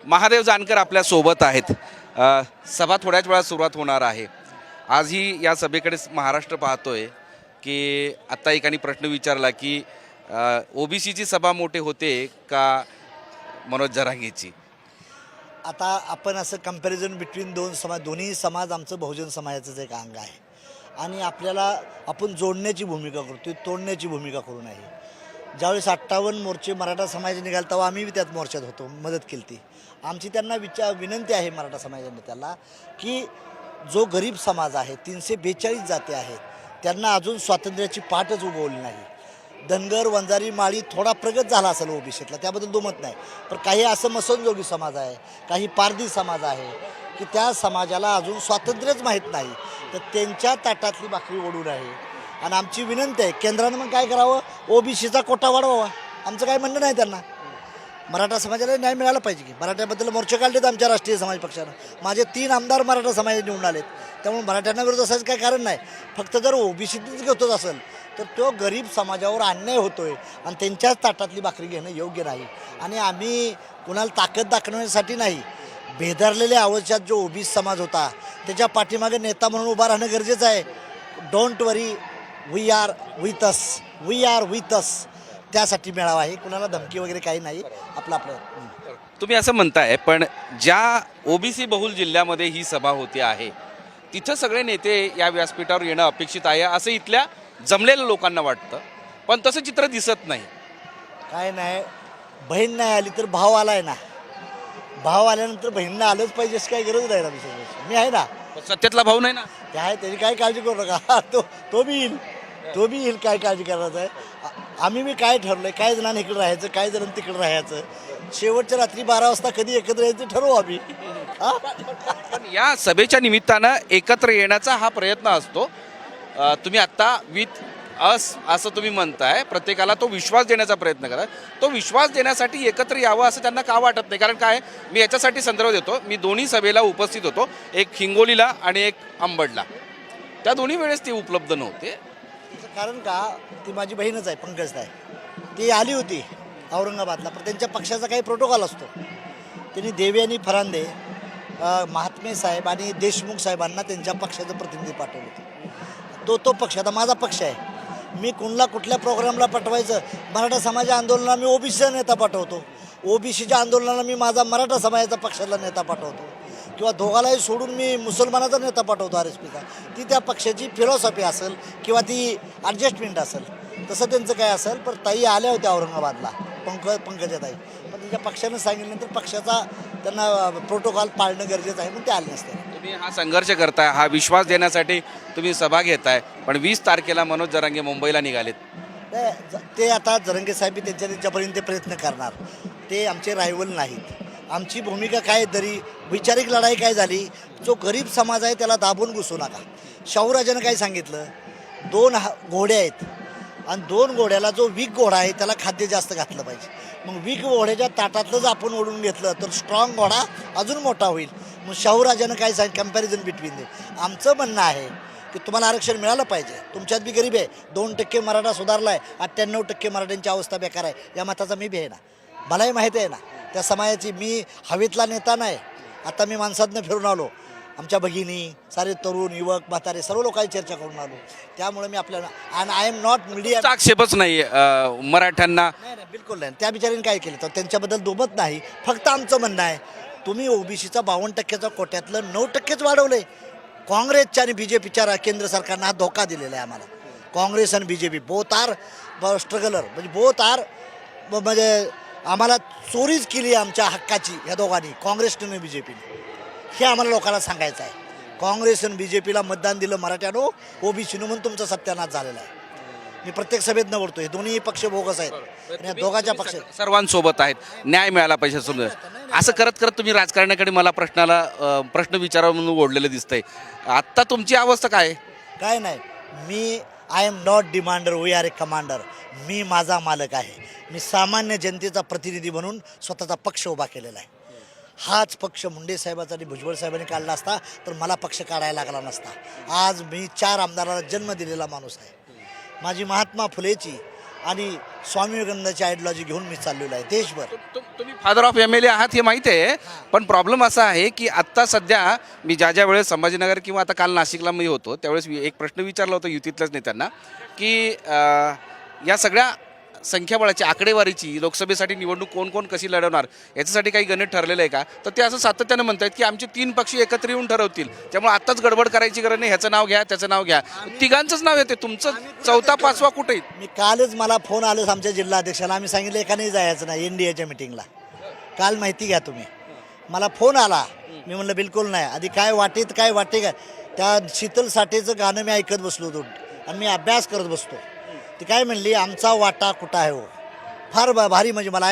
महादेव जानकर आपल्या सोबत आहेत। सभा थोड्याच वेळात सुरुवात होणार आहे। आजही या सभेकडे महाराष्ट्र पाहतोय की आत्ता एकाने प्रश्न विचारला की ओबीसीची सभा मोठे होते का मनोज जरांगेची। आता आपण असं कंपॅरिझन बिटवीन दोन समाज, दोन्ही समाज आमचं बहुजन समाजाचंच एक अंग आहे आणि आपल्याला आपण जोडण्याची भूमिका करतो, तोडण्याची भूमिका करू नये। ज्यावेळेस 58 मोर्चे मराठा समाज निघाला तेव्हा आम्ही त्यात मोर्चात होतो, मदत केली ती। आमची त्यांना विनंती आहे मराठा समाजाने त्याला की जो गरीब समाज आहे, 342 जाती आहेत, त्यांना अजून स्वातंत्र्याची पाठच उगवली नाही। धनगर, वंजारी, माळी थोडा प्रगत झाला असेल ओबीसीतला, त्याबद्दल दुमत नाही, पण काही असं मसनजोगी समाज आहे, काही पारधी समाज आहे की त्या समाजाला अजून स्वातंत्र्यच माहीत नाही, तर त्यांच्या ताटातली भाकरी ओढू नये। आणि आमची विनंती आहे केंद्रानं मग काय करावं, ओबीसीचा कोटा वाढवावा। आमचं काय म्हणणं नाही त्यांना, मराठा समाजाला न्याय मिळाला पाहिजे की। मराठ्याबद्दल मोर्चे काढलेत आमच्या राष्ट्रीय समाज पक्षानं, माझे 3 आमदार मराठा समाज निवडून आलेत, त्यामुळे मराठ्यांना विरोध असायचं काय कारण नाही। फक्त जर ओबीसीतच घेतोच असेल तर तो गरीब समाजावर अन्याय होतोय आणि त्यांच्याच ताटातली भाकरी घेणं योग्य नाही। आणि आम्ही कुणाला ताकद दाखवण्यासाठी नाही, भेदरलेल्या अवस्थेत जो ओबीसी समाज होता त्याच्या पाठीमागे नेता म्हणून उभा राहणं गरजेचं आहे। Don't worry, we are with us, we are with us, त्यासाठी मेळावा आहे, कुणाला धमकी वगैरे काही नाही, आपलं तुम्ही असं म्हणताय, पण ज्या ओबीसी बहुल जिल्ह्यामध्ये ही सभा होती आहे तिथं सगळे नेते या व्यासपीठावर येणं अपेक्षित आहे असं इथल्या जमलेल्या लोकांना वाटतं, पण तसं चित्र दिसत नाही। काय नाही, बहीण नाही आली तर भाव आलाय ना, भाव आल्यानंतर बहीणला आलंच पाहिजे अशी काही गरज नाही ना। मी आहे ना, सत्यातला भाऊ नाही ना, ते आहे, त्याची काय काळजी करू नका, तो बी येईल, तो बी येईल, काय काळजी करायचं आहे। आम्ही मी काय ठरलं आहे, काय जणांनी इकडे राहायचं, काय जणांनी तिकडे राहायचं, शेवटच्या रात्री 12 वाजता कधी एकत्र यायचं ठरवू आम्ही। पण या सभेच्या निमित्तानं एकत्र येण्याचा हा प्रयत्न असतो। तुम्ही आत्ता विथ अस असं तुम्ही म्हणताय, प्रत्येकाला तो विश्वास देण्याचा प्रयत्न करा। तो विश्वास देण्यासाठी एकत्र यावं असं त्यांना का वाटत नाही? कारण काय, मी याच्यासाठी संदर्भ देतो, मी दोन्ही सभेला उपस्थित होतो, एक हिंगोलीला आणि एक अंबडला। त्या दोन्ही वेळेस ते उपलब्ध नव्हते। कारण का, ती माझी बहीणच आहे, पंकजताई, ती आली होती औरंगाबादला, पण त्यांच्या पक्षाचा काही प्रोटोकॉल असतो। त्यांनी देवयानी फरांदे, महात्मे साहेब आणि देशमुख साहेबांना त्यांच्या पक्षाचं प्रतिनिधी पाठवलं होतं। तो पक्ष, आता माझा पक्ष आहे, मी कुणला कुठल्या प्रोग्रामला पाठवायचं, मराठा समाज आंदोलनाला मी ओबीसीचा नेता पाठवतो, ओबीसीच्या आंदोलनाला मी माझा मराठा समाजाचा पक्षातला नेता पाठवतो, किंवा दोघालाही सोडून मी मुसलमानाचा नेता पाठवतो RSPचा। ती त्या पक्षाची फिलॉसॉफी असेल किंवा ती ॲडजस्टमेंट असेल, तसं त्यांचं काय असेल। पण ताई आल्या होत्या औरंगाबादला, पंकजाताई, पण त्यांच्या पक्षानं सांगितल्यानंतर पक्षाचा त्यांना प्रोटोकॉल पाळणं गरजेचं आहे, म्हणून ते आले नसते। तुम्ही हा संघर्ष करताय, हा विश्वास देण्यासाठी तुम्ही सभा घेताय, पण 20 तारखेला मनोज जरांगे मुंबईला निघालेत। ते आता जरांगे साहेब त्यांच्यापर्यंत प्रयत्न करणार, ते आमचे रायवल नाहीत। आमची भूमिका काय, तरी वैचारिक लढाई काय झाली, जो गरीब समाज आहे त्याला दाबून घुसू नका। शाहूराजानं काय सांगितलं, 2 घोडे आहेत आणि 2 घोड्याला जो वीक घोडा आहे त्याला खाद्य जास्त घातलं पाहिजे। मग वीक घोड्याच्या ताटातलंच आपण ओढून घेतलं तर स्ट्रॉंग घोडा अजून मोठा होईल। मग शाहूराजानं काय सांगितलं, कंपॅरिझन बिटवीन दे। आमचं म्हणणं आहे की तुम्हाला आरक्षण मिळालं पाहिजे, तुमच्यात बी गरीब आहे, 2% मराठा सुधारला आहे, 98% मराठ्यांची अवस्था बेकार आहे, या मताचा मी बी आहे ना, मलाही माहिती आहे ना त्या समाजाची। मी हवेतला नेता नाही, आता मी माणसातनं फिरून आलो, आमच्या भगिनी, सारे तरुण, युवक, म्हातारे सर्व लोकांची चर्चा करून आलो, त्यामुळे मी आपल्याला, आणि आय एम नॉट मीडिया, आक्षेपच नाही मराठ्यांना, नाही बिलकुल नाही। त्या बिचारीने काय केलं तर त्यांच्याबद्दल दुमत नाही, फक्त आमचं म्हणणं आहे, तुम्ही ओबीसीचा 52%चा कोट्यातलं 9%च वाढवलं आहे। काँग्रेसच्या आणि BJPच्या केंद्र सरकारनं हा धोका दिलेला आहे आम्हाला। काँग्रेस आणि BJP बोथ आर स्ट्रगलर, म्हणजे बोथ आर, म्हणजे आम्हाला चोरीच केली आमच्या हक्काची ह्या दोघांनी, काँग्रेसने आणि BJPने। हे आम्हाला लोकांना सांगायचं आहे, काँग्रेस आणि BJPला मतदान दिलं मराठ्यानो, ओबीसीनं म्हणून तुमचा सत्यानाश झालेला आहे। मी प्रत्येक सभेत न बोलतो, हे दोन्ही पक्ष बोगस आहेत आणि या दोघांच्या पक्ष सर्वांसोबत आहेत, न्याय मिळाला पाहिजे समजा। असं करत करत तुम्ही राजकारणाकडे मला प्रश्न विचारावं म्हणून ओढलेलं दिसतंय। आत्ता तुमची अवस्था काय? काय नाही, मी I am not demander, we are a commander. मी माझा मालक आहे, मी सामान्य जनतेचा प्रतिनिधी म्हणून स्वतःचा पक्ष उभा केलेला आहे। हाच पक्ष मुंडे साहेबाचा आणि भुजबळ साहेबांनी काढला असता तर मला पक्ष काढायला लागला नसता। आज मी 4 आमदाराला जन्म दिलेला माणूस आहे। माझी महात्मा फुलेची आणि स्वामी विवेकानंदाची आयडिओलॉजी घेऊन मी चाललेलो आहे देशभर. तुम्ही फादर ऑफ MLA आहात हे माहिती आहे, पण प्रॉब्लेम असा आहे की आत्ता सध्या मी ज्या वेळेस संभाजीनगर किंवा आता काल नाशिकला मी होतो त्यावेळेस एक प्रश्न विचारला होता युतीतल्याच नेत्यांना की या सगळ्या संख्याबळाची आकडेवारीची लोकसभेसाठी निवडणूक कोण कोण कशी लढवणार याच्यासाठी काही गणित ठरलेलं आहे का, तर ते असं सातत्यानं म्हणतात की आमचे 3 पक्ष एकत्र येऊन ठरवतील, त्यामुळे आत्ताच गडबड करायची गरज नाही, ह्याचं नाव घ्या त्याचं नाव घ्या, तिघांचंच नाव येते, तुमचं चौथा पाचवा कुठे? मी कालच मला फोन आलं आमच्या जिल्हाध्यक्षाला, आम्ही सांगितलं एकाने जायचं नाही NDAच्या मिटिंगला. काल माहिती घ्या तुम्ही, मला फोन आला, मी म्हणलं बिलकुल नाही. आधी काय वाटे काय त्या शीतल साठेचं गाणं मी ऐकत बसलो होतो आणि मी अभ्यास करत बसतो. ती काय म्हणली आमचा वाटा कुठं आहे हो. फार भारी, म्हणजे मला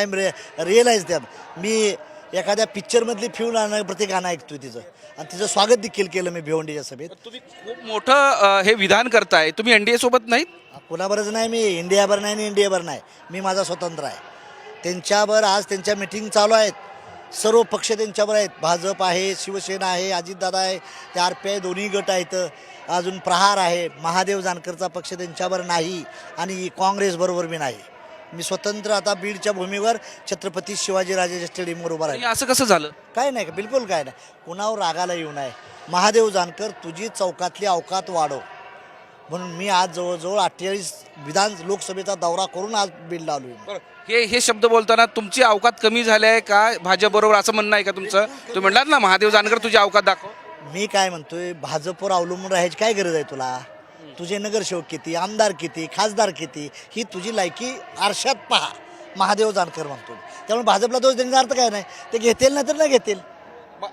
रिअलाईज द्या, मी एखाद्या पिक्चरमधली फिल्म आणण्याप्रती गाणं ऐकतोय तिचं, आणि तिचं स्वागत देखील केलं मी भिवंडीच्या सभेत. तुम्ही खूप मोठं हे विधान करताय, तुम्ही NDA सोबत नाहीत? कुणाबरच नाही, मी इंडियाभर नाही आणि इंडियाभर नाही, मी माझा स्वतंत्र आहे. त्यांच्यावर आज त्यांच्या मिटिंग चालू आहेत, सर्व पक्ष त्यांच्यावर आहेत. भाजप आहे, शिवसेना आहे, अजितदादा आहे, ते RPI दोन्ही गट आहेत, अजून प्रहार आहे, महादेव जानकरचा पक्ष त्यांच्यावर नाही आणि काँग्रेसबरोबर मी नाही. मी स्वतंत्र आता बीडच्या भूमीवर छत्रपती शिवाजीराजे स्टेडियमवर उभा आणि राहील. असं कसं झालं? काय नाही, बिलकुल काय नाही, कुणावर रागाला येऊ नये. महादेव जानकर तुझी चौकातली अवकात वाढव म्हणून मी आज जवळजवळ 48 लोकसभेचा दौरा करून आज बीडला आलो. हे शब्द बोलताना तुमची अवकात कमी झाली आहे का भाजप बरोबर असं म्हणणं आहे का तुमचं? तुम्ही म्हणलात ना महादेव जानकर तुझी अवकात दाखव. मी काय म्हणतोय, भाजपवर अवलंबून राहायची काय गरज आहे तुला? तुझे नगरसेवक किती, आमदार किती, खासदार किती, ही तुझी लायकी आरशात पहा. महादेव जानकर म्हणतो, त्यामुळे भाजपला दोष देण्याचा अर्थ काय नाही. ते घेतील नाही तर नाही घेतील,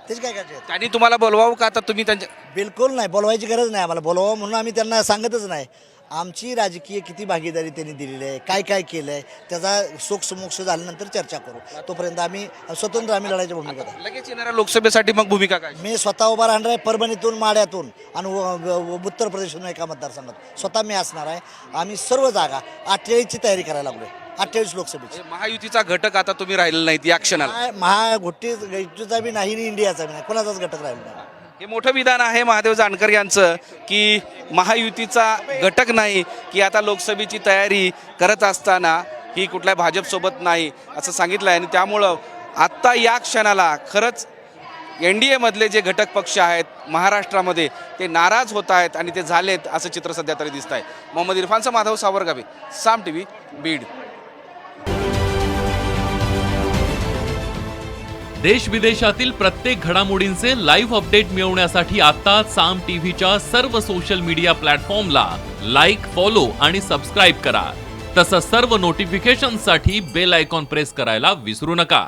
तेच काय करायचे. त्यांनी तुम्हाला बोलवावं का आता तुम्ही त्यांच्या? बिलकुल नाही, बोलवायची गरज नाही आम्हाला. बोलवावं म्हणून आम्ही त्यांना सांगतच नाही. आमची राजकीय किती भागीदारी त्यांनी दिलेली आहे, काय केलं आहे, त्याचा सोक्षमोक्ष झाल्यानंतर चर्चा करू. तोपर्यंत आम्ही स्वतंत्र लढायच्या भूमिका आहे. लगेच येणाऱ्या लोकसभेसाठी मग भूमिका काय? मी स्वतः उभा राहणार आहे परभणीतून, माढ्यातून आणि उत्तर प्रदेशमधून एका मतदारसंघात स्वतः मी असणार आहे. आम्ही सर्व जागा 48ची तयारी करायला लागलोय, 48 लोकसभेची. महायुतीचा घटक आता तुम्ही राहिलेला नाहीत या क्षणाला? महायुतीचा बी नाही आणि इंडियाचा बी नाही, कोणाचाच घटक राहिला नाही. हे मोठं विधान आहे महादेव जानकर यांचं की महायुतीचा घटक नाही, की आता लोकसभेची तयारी करत असताना ही कुठल्या भाजपसोबत नाही असं सांगितलं आहे. आणि त्यामुळं आत्ता या क्षणाला खरंच NDA मधले जे घटक पक्ष आहेत महाराष्ट्रामध्ये ते नाराज होत आहेत आणि ते झालेत असं चित्र सध्या तरी दिसत आहे. मोहम्मद इरफानचा माधव सावरगावे, साम TV, बीड. देश विदेशातील प्रत्येक घडामोडींचे लाईव्ह अपडेट मिळवण्यासाठी आता साम टीव्हीच्या सर्व सोशल मीडिया प्लॅटफॉर्मला लाईक, फॉलो आणि सबस्क्राईब करा. तसंच सर्व नोटिफिकेशनसाठी बेल आयकॉन प्रेस करायला विसरू नका.